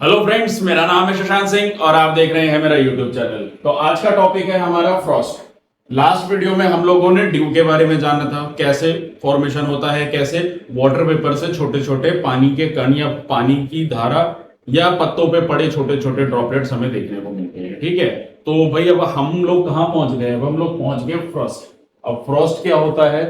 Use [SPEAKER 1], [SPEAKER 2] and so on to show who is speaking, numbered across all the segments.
[SPEAKER 1] Hello friends, मेरा नाम है शशांक सिंह और आप देख रहे हैं मेरा यूट्यूब चैनल। तो आज का टॉपिक है हमारा फ्रॉस्ट। लास्ट वीडियो में हम लोगों ने ड्यू के बारे में जाना था, कैसे फॉर्मेशन होता है, कैसे वाटर वेपर से छोटे छोटे पानी के कण या पानी की धारा या पत्तों पे पड़े छोटे छोटे ड्रॉपलेट्स हमें देखने को मिलते हैं। ठीक है, तो भाई अब हम लोग कहाँ पहुंच गए? अब हम लोग पहुंच गए फ्रॉस्ट। अब फ्रॉस्ट क्या होता है?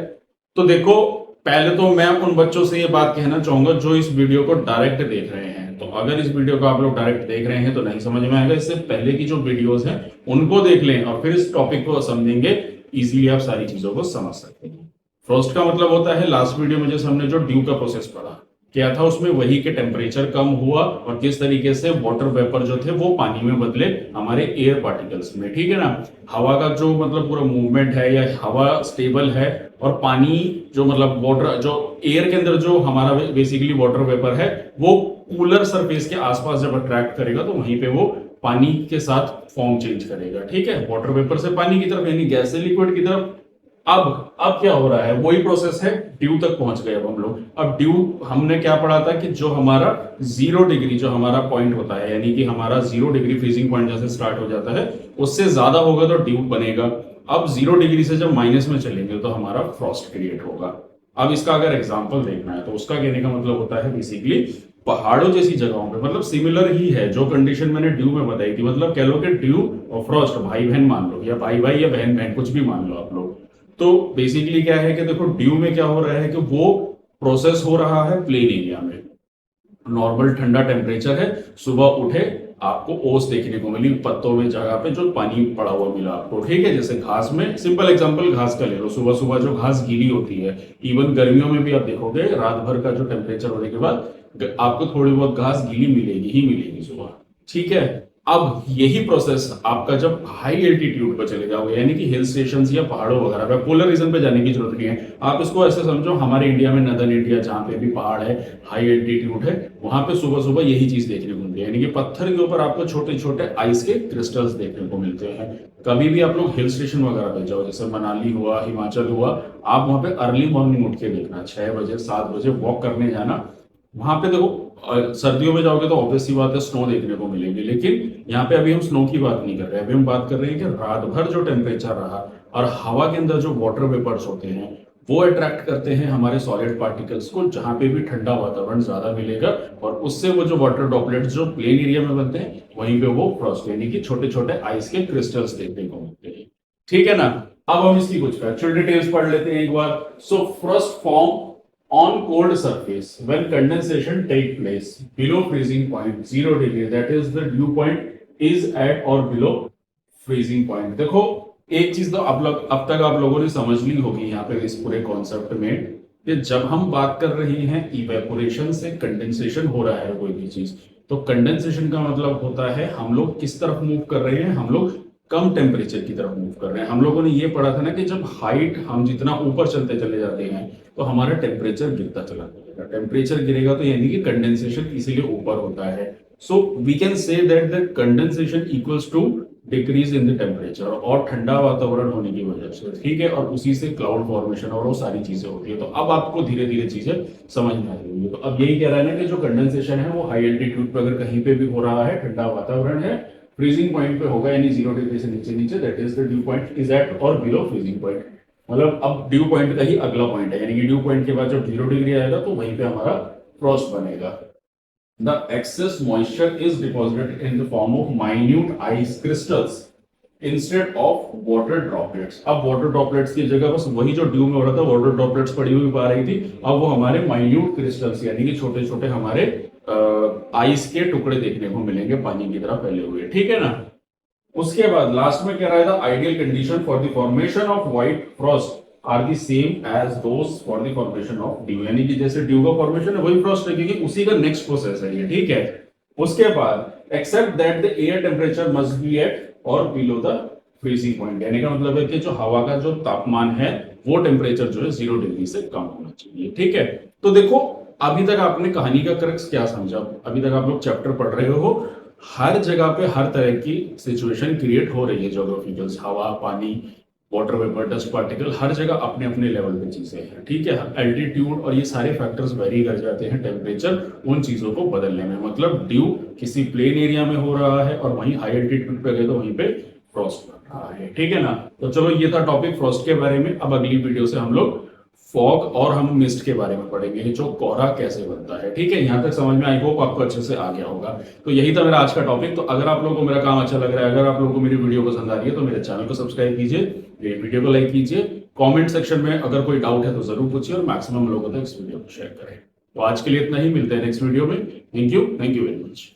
[SPEAKER 1] तो देखो, पहले तो मैं उन बच्चों से ये बात कहना चाहूंगा जो इस वीडियो को डायरेक्ट देख रहे हैं। तो अगर इस वीडियो को आप लोग डायरेक्ट देख रहे हैं तो नहीं समझ में आएगा, इससे पहले की जो वीडियोस हैं उनको देख लें और फिर इस टॉपिक को समझेंगे। इजीली आप सारी चीजों को समझ सकते हैं। फ्रॉस्ट का मतलब होता है, लास्ट वीडियो में जैसे हमने जो ड्यू का प्रोसेस पढ़ा क्या था, उसमें वही के टेम्परेचर कम हुआ और किस तरीके से वाटर वेपर जो थे वो पानी में बदले हमारे एयर पार्टिकल्स में। ठीक है ना, हवा का जो मतलब पूरा मूवमेंट है या हवा स्टेबल है और पानी जो मतलब वाटर जो एयर के अंदर जो हमारा बेसिकली वाटर वेपर है वो कूलर सरफेस के आसपास जब अट्रैक्ट करेगा तो वहीं पे वो पानी के साथ फॉर्म चेंज करेगा। ठीक है, वाटर वेपर से पानी की तरफ यानी गैस से लिक्विड की तरफ। अब क्या हो रहा है, वही प्रोसेस है, ड्यू तक पहुंच गए अब हम लोग। अब ड्यू हमने क्या पढ़ा था कि जो हमारा 0 डिग्री जो हमारा पॉइंट होता है, यानी कि हमारा 0 डिग्री फ्रीजिंग पॉइंट जैसे स्टार्ट हो जाता है उससे ज्यादा होगा तो ड्यू बनेगा। अब 0 डिग्री से जब माइनस में चलेंगे तो हमारा फ्रॉस्ट क्रिएट होगा। अब इसका अगर एग्जाम्पल देखना है तो उसका कहने का मतलब होता है बेसिकली पहाड़ों जैसी जगहों पे, मतलब सिमिलर ही है जो कंडीशन मैंने ड्यू में बताई थी। मतलब कह लो कि ड्यू और फ्रॉस्ट भाई बहन मान लो, या भाई भाई या बहन बहन, कुछ भी मान लो आप लोग। तो बेसिकली क्या है कि देखो, ड्यू में क्या हो रहा है कि वो प्रोसेस हो रहा है प्लेन एरिया में। नॉर्मल ठंडा टेम्परेचर है, सुबह उठे आपको ओस देखने को मिली पत्तों में, जगह पे जो पानी पड़ा हुआ मिला आपको। ठीक है, जैसे घास में, सिंपल एग्जांपल घास का ले लो, सुबह सुबह जो घास गीली होती है, इवन गर्मियों में भी आप देखोगे रात भर का जो टेम्परेचर होने के बाद आपको थोड़ी बहुत घास गीली मिलेगी ही मिलेगी सुबह। ठीक है, अब यही प्रोसेस आपका जब हाई एल्टीट्यूड पर चले जाओगे, यानी कि हिल स्टेशन या पहाड़ों वगैरह पे, पोलर रीजन पे जाने की जरूरत नहीं है। आप इसको ऐसे समझो, हमारे इंडिया में नदर्न इंडिया जहाँ पे भी पहाड़ है, हाई एल्टीट्यूड है, वहां पे सुबह सुबह यही चीज देखने को मिलती है, यानी कि पत्थर के ऊपर आपको छोटे छोटे आइस के क्रिस्टल्स देखने को मिलते हैं। कभी भी आप लोग हिल स्टेशन वगैरह पे जाओ, जैसे मनाली हुआ, हिमाचल हुआ, आप वहां पे अर्ली मॉर्निंग उठ के देखना, 6 बजे 7 बजे वॉक करने जाना। वहां पे देखो, सर्दियों में जाओगे तो ऑब्वियस सी बात है स्नो देखने को मिलेगी, लेकिन यहाँ पे अभी हम स्नो की बात नहीं कर रहे हैं। अभी हम बात कर रहे हैं कि रात भर जो टेम्परेचर रहा और हवा के अंदर जो वाटर वेपर्स होते हैं वो अट्रैक्ट करते हैं हमारे सॉलिड पार्टिकल्स को, जहां पे भी ठंडा वातावरण ज्यादा मिलेगा और उससे वो जो वाटर ड्रॉपलेट्स जो प्लेन एरिया में बनते हैं वहीं पे वो फ्रॉस्ट यानी कि छोटे छोटे आइस के क्रिस्टल्स देखने को मिलते हैं। ठीक है ना, अब हम इसकी कुछ फैक्चुअल डिटेल्स पढ़ लेते हैं एक बार। So frost form on cold surface when condensation take place below freezing point 0 degree, that is the dew point is at or below freezing point। देखो, एक चीज तो आप लोग अब तक आप लोगों ने समझ ली होगी यहाँ पे इस पूरे कॉन्सेप्ट में कि जब हम बात कर रहे हैं इवेपोरेशन से कंडेंसेशन हो रहा है कोई भी चीज, तो कंडेंसेशन का मतलब होता है हम लोग किस तरफ मूव कर रहे हैं, हम लोग कम टेम्परेचर की तरफ मूव कर रहे हैं। हम लोगों ने ये पढ़ा था ना कि जब हाइट हम जितना ऊपर चलते चले जाते हैं तो हमारा टेम्परेचर गिरता चला जाएगा। टेम्परेचर गिरेगा तो यानी कि कंडेंसेशन इसीलिए ऊपर होता है। So we can say that the condensation equals to decrease in the temperature, और ठंडा वातावरण होने की वजह से। ठीक है, और उसी से क्लाउड फॉर्मेशन और वो सारी चीजें होती है। तो अब आपको धीरे धीरे चीजें समझ में आ रही है। तो अब यही कह रहा है ना कि जो कंडेंसेशन है वो हाई एल्टीट्यूड पर अगर कहीं पे भी हो रहा है, ठंडा वातावरण है, फ्रीजिंग पॉइंट पे होगा, यानी 0 डिग्री से नीचे नीचे, that is the dew point is at or below freezing point. मतलब अब ड्यू पॉइंट का ही अगला पॉइंट है, यानी कि ड्यू पॉइंट के बाद जब 0 डिग्री आएगा तो वहीं पे हमारा फ्रॉस्ट बनेगा। The excess moisture is deposited in the form of minute ice crystals instead of water droplets. अब वाटर ड्रॉपलेट्स की जगह बस वही जो ड्यू में हो रहा था वाटर ड्रॉपलेट्स पड़ी हुई पा रही थी, अब वो हमारे माइन्यूट क्रिस्टल्स यानी कि छोटे छोटे हमारे आइस के टुकड़े देखने को मिलेंगे पानी की तरह फैले हुए। ठीक है ना, उसके बाद लास्ट में कह रहा है the ideal condition for the formation of white frost are the same as those for the formation of dew, यानी कि जैसे ड्यू का फॉर्मेशन है वही फ्रॉस्ट लगेगी, उसी का नेक्स्ट प्रोसेस है ये। ठीक है, उसके बाद except that the air temperature must be at or below the freezing point, यानी का मतलब है कि जो हवा का जो तापमान है वो टेम्परेचर जो है 0 डिग्री से कम होना चाहिए। ठीक है, तो देखो अभी तक आपने कहानी का क्रक्स क्या समझा, अभी तक आप लोग चैप्टर पढ़ रहे हो, हर जगह पे हर तरह की सिचुएशन क्रिएट हो रही है, ज्योग्राफिकल्स, हवा, पानी, वाटर वेपर, डस्ट पार्टिकल, हर जगह अपने अपने लेवल पे चीजें हैं, ठीक है। एल्टीट्यूड और ये सारे फैक्टर्स वेरी कर जाते हैं टेम्परेचर उन चीजों को बदलने में। मतलब ड्यू किसी प्लेन एरिया में हो रहा है और वहीं हाई एल्टीट्यूड पे गए तो वहीं पे फ्रॉस्ट बन रहा है, ठीक है ना। तो चलो ये था टॉपिक फ्रॉस्ट के बारे में। अब अगली वीडियो से हम लोग फॉग और हम मिस्ट के बारे में पढ़ेंगे, जो कोहरा कैसे बनता है, ठीक है। यहां तक समझ में आई होप आपको अच्छे से आ गया होगा। तो यही था मेरा आज का टॉपिक। तो अगर आप लोगों को मेरा काम अच्छा लग रहा है, अगर आप लोगों को मेरी वीडियो पसंद आ रही है, तो मेरे चैनल को सब्सक्राइब कीजिए, मेरी वीडियो को लाइक कीजिए, कमेंट सेक्शन में अगर कोई डाउट है तो जरूर पूछिए और मैक्सिमम लोगों तक इस वीडियो को शेयर करें। तो आज के लिए इतना ही, मिलते हैं नेक्स्ट वीडियो में। Thank you very much.